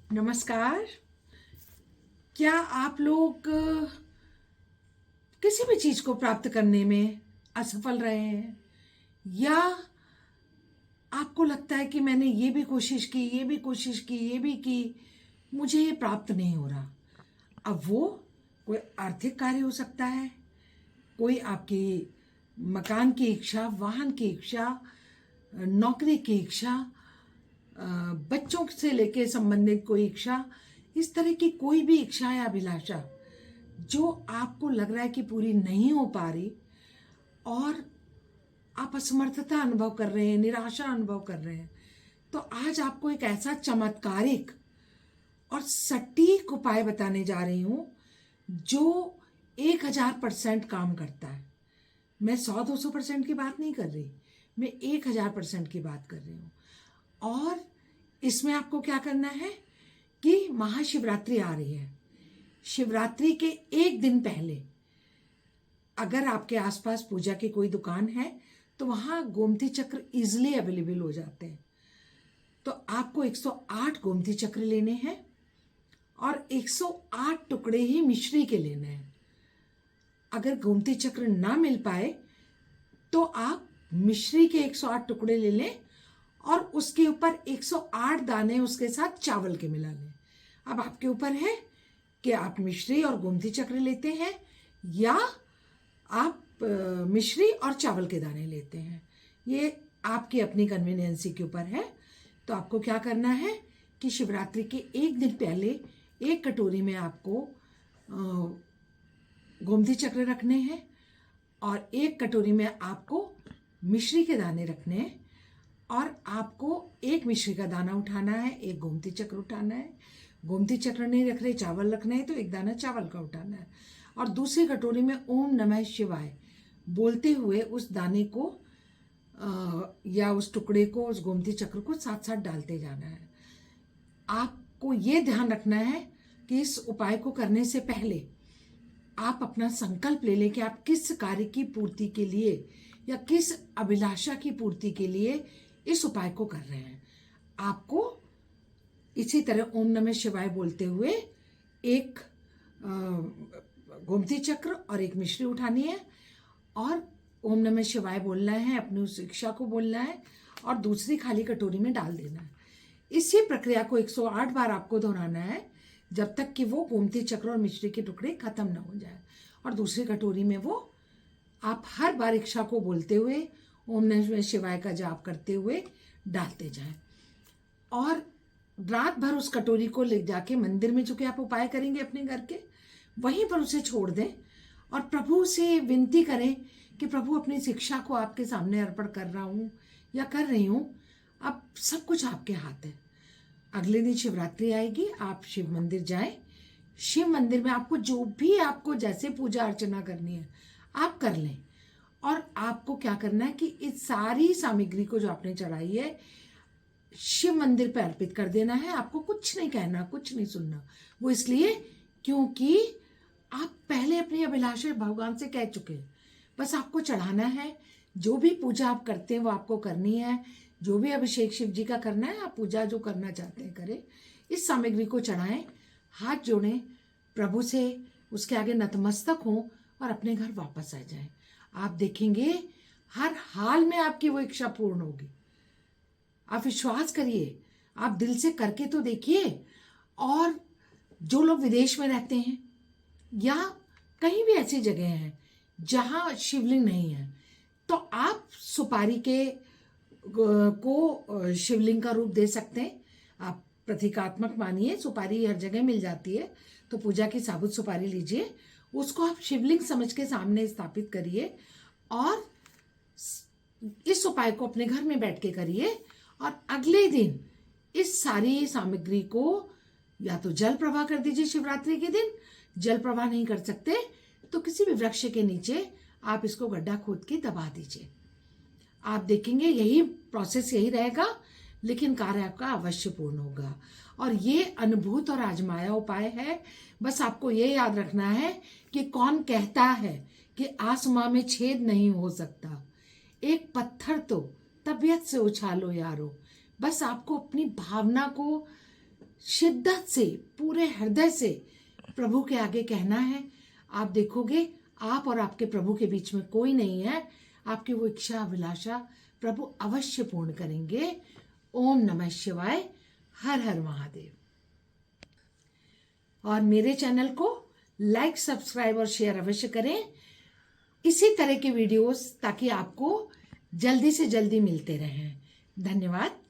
नमस्कार। क्या आप लोग किसी भी चीज को प्राप्त करने में असफल रहे हैं, या आपको लगता है कि मैंने ये भी कोशिश की, ये भी कोशिश की, ये भी की, मुझे ये प्राप्त नहीं हो रहा? अब वो कोई आर्थिक कार्य हो सकता है, कोई आपकी मकान की इच्छा, वाहन की इच्छा, नौकरी की इच्छा, बच्चों से लेके संबंधित कोई इच्छा, इस तरह की कोई भी इच्छा या अभिलाषा जो आपको लग रहा है कि पूरी नहीं हो पा रही, और आप असमर्थता अनुभव कर रहे हैं, निराशा अनुभव कर रहे हैं, तो आज आपको एक ऐसा चमत्कारिक और सटीक उपाय बताने जा रही हूं जो 1000% काम करता है। मैं 100-200% की बात नहीं कर रही, मैं 1000% की बात कर रही हूं। और इसमें आपको क्या करना है कि महाशिवरात्रि आ रही है, शिवरात्रि के एक दिन पहले अगर आपके आसपास पूजा की कोई दुकान है तो वहां गोमती चक्र इजिली अवेलेबल हो जाते हैं। तो आपको 108 गोमती चक्र लेने हैं और 108 टुकड़े ही मिश्री के लेने हैं। अगर गोमती चक्र ना मिल पाए तो आप मिश्री के 108 टुकड़े ले लें और उसके ऊपर 108 दाने उसके साथ चावल के मिला लें। अब आपके ऊपर है कि आप मिश्री और गोमती चक्र लेते हैं या आप मिश्री और चावल के दाने लेते हैं, ये आपकी अपनी कन्वीनियंसी के ऊपर है। तो आपको क्या करना है कि शिवरात्रि के एक दिन पहले एक कटोरी में आपको गोमती चक्र रखने हैं और एक कटोरी में आपको मिश्री के दाने रखने हैं, और आपको एक मिश्री का दाना उठाना है, एक गोमती चक्र उठाना है। गोमती चक्र नहीं रख रहे, चावल रखना है तो एक दाना चावल का उठाना है, और दूसरी कटोरी में ओम नमः शिवाय बोलते हुए उस दाने को या उस टुकड़े को, उस गोमती चक्र को साथ साथ डालते जाना है। आपको ये ध्यान रखना है कि इस उपाय को करने से पहले आप अपना संकल्प ले लें कि आप किस कार्य की पूर्ति के लिए या किस अभिलाषा की पूर्ति के लिए इस उपाय को कर रहे हैं। आपको इसी तरह ओम नमः शिवाय बोलते हुए एक गोमती चक्र और एक मिश्री उठानी है, और ओम नमः शिवाय बोलना है, अपनी उस इच्छा को बोलना है और दूसरी खाली कटोरी में डाल देना है। इसी प्रक्रिया को 108 बार आपको दोहराना है जब तक कि वो गोमती चक्र और मिश्री के टुकड़े खत्म ना हो जाए, और दूसरी कटोरी में वो आप हर बार इच्छा को बोलते हुए ओम नमः शिवाय का जाप करते हुए डालते जाएं। और रात भर उस कटोरी को ले जाके मंदिर में, जो कि आप उपाय करेंगे अपने घर के, वहीं पर उसे छोड़ दें और प्रभु से विनती करें कि प्रभु, अपनी शिक्षा को आपके सामने अर्पण कर रहा हूँ या कर रही हूँ, अब सब कुछ आपके हाथ है। अगले दिन शिवरात्रि आएगी, आप शिव मंदिर जाएं। शिव मंदिर में आपको जो भी, आपको जैसे पूजा अर्चना करनी है आप कर लें, और आपको क्या करना है कि इस सारी सामग्री को जो आपने चढ़ाई है शिव मंदिर पर अर्पित कर देना है। आपको कुछ नहीं कहना, कुछ नहीं सुनना। वो इसलिए क्योंकि आप पहले अपनी अभिलाषा भगवान से कह चुके हैं। बस आपको चढ़ाना है। जो भी पूजा आप करते हैं वो आपको करनी है। जो भी अभिषेक शिव जी का करना है, आप पूजा जो करना चाहते हैं करें। इस सामग्री को चढ़ाएं, हाथ जोड़ें प्रभु से, उसके आगे नतमस्तक हों और अपने घर वापस आ जाएं। आप देखेंगे हर हाल में आपकी वो इच्छा पूर्ण होगी। आप विश्वास करिए, आप दिल से करके तो देखिए। और जो लोग विदेश में रहते हैं या कहीं भी ऐसी जगह हैं जहां शिवलिंग नहीं है, तो आप सुपारी के को शिवलिंग का रूप दे सकते हैं। आप प्रतीकात्मक मानिए, सुपारी हर जगह मिल जाती है, तो पूजा की साबुत सुपारी लीजिए, उसको आप शिवलिंग समझ के सामने स्थापित करिए और इस उपाय को अपने घर में बैठ के करिए। और अगले दिन इस सारी सामग्री को या तो जल प्रवाह कर दीजिए। शिवरात्रि के दिन जल प्रवाह नहीं कर सकते तो किसी भी वृक्ष के नीचे आप इसको गड्ढा खोद के दबा दीजिए। आप देखेंगे यही प्रोसेस यही रहेगा, लेकिन कार्य आपका अवश्य पूर्ण होगा। और ये अनुभूत और आजमाया उपाय है। बस आपको ये याद रखना है कि कौन कहता है कि आसमां में छेद नहीं हो सकता, एक पत्थर तो तबीयत से उछालो यारो। बस आपको अपनी भावना को शिद्दत से, पूरे हृदय से प्रभु के आगे कहना है। आप देखोगे आप और आपके प्रभु के बीच में कोई नहीं है। आपकी वो इच्छा अभिलाषा प्रभु अवश्य पूर्ण करेंगे। ओम नमः शिवाय। हर हर महादेव। और मेरे चैनल को लाइक, सब्सक्राइब और शेयर अवश्य करें, इसी तरह के वीडियोस, ताकि आपको जल्दी से जल्दी मिलते रहें। धन्यवाद।